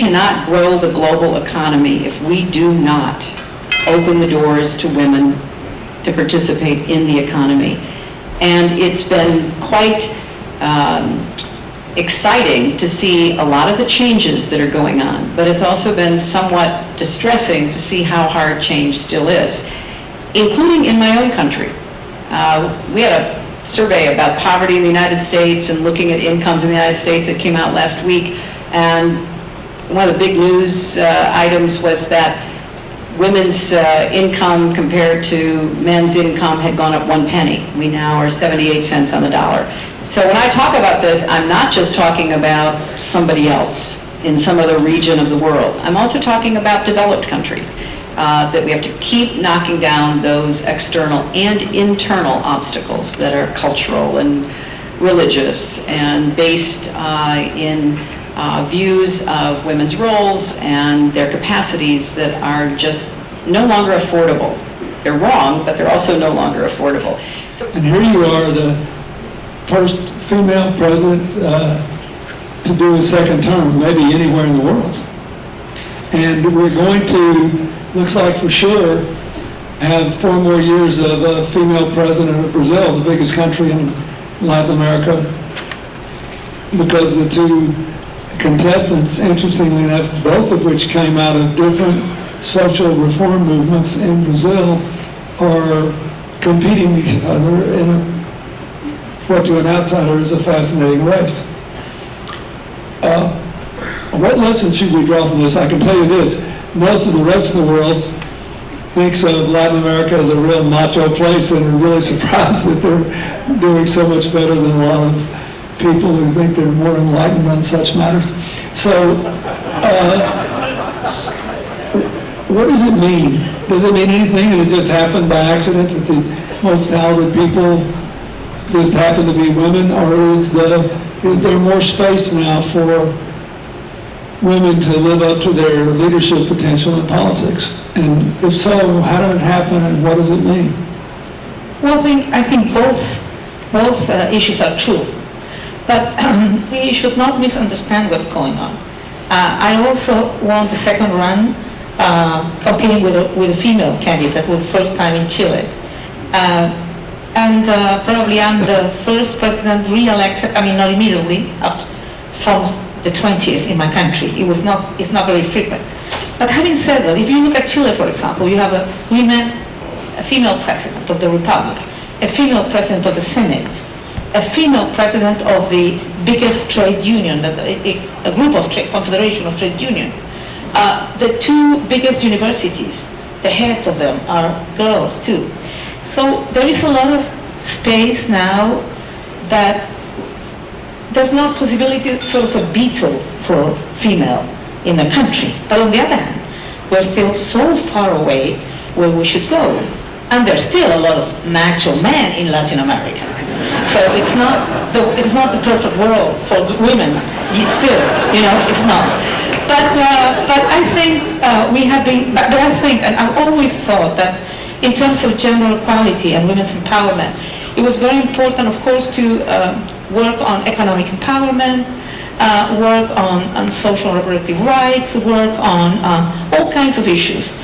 cannot grow the global economy if we do not open the doors to women to participate in the economy. And it's been quite exciting to see a lot of the changes that are going on, but it's also been somewhat distressing to see how hard change still is, including in my own country. We had a survey about poverty in the United States and looking at incomes in the United States that came out last week, and one of the big news items was that women's income compared to men's income had gone up 1 penny. We now are 78 cents on the dollar. So when I talk about this, I'm not just talking about somebody else in some other region of the world. I'm also talking about developed countries, that we have to keep knocking down those external and internal obstacles that are cultural and religious and based in views of women's roles and their capacities that are just no longer affordable. They're wrong, but they're also no longer affordable. So, and here you are, the first female president to do a second term, maybe anywhere in the world. And we're going to, looks like for sure, have 4 more years of a female president of Brazil, the biggest country in Latin America, because the 2 contestants, interestingly enough, both of which came out of different social reform movements in Brazil, are competing with each other in what to an outsider is a fascinating race. What lessons should we draw from this? I can tell you this, most of the rest of the world thinks of Latin America as a real macho place and are really surprised that they're doing so much better than a lot of people who think they're more enlightened on such matters. So, what does it mean? Does it mean anything? Does it just happen by accident that the most talented people just happen to be women, or is there more space now for women to live up to their leadership potential in politics? And if so, how did it happen and what does it mean? Well, I think both issues are true. But we should not misunderstand what's going on. I also won the second run competing with a female candidate. That was first time in Chile. And probably I'm the first president re-elected, I mean not immediately, from the 20s in my country. It's not very frequent. But having said that, if you look at Chile, for example, you have a female president of the Republic, a female president of the Senate, a female president of the biggest trade union, a group of confederation of trade union. The 2 biggest universities, the heads of them are girls too. So there is a lot of space now that there's not possibility sort of a veto for female in the country. But on the other hand, we're still so far away where we should go. And there's still a lot of macho men in Latin America. So it's not the perfect world for women. Still, it's not. But I think we have been. But I think, and I've always thought that in terms of gender equality and women's empowerment, it was very important, of course, to work on economic empowerment, work on social reproductive rights, work on all kinds of issues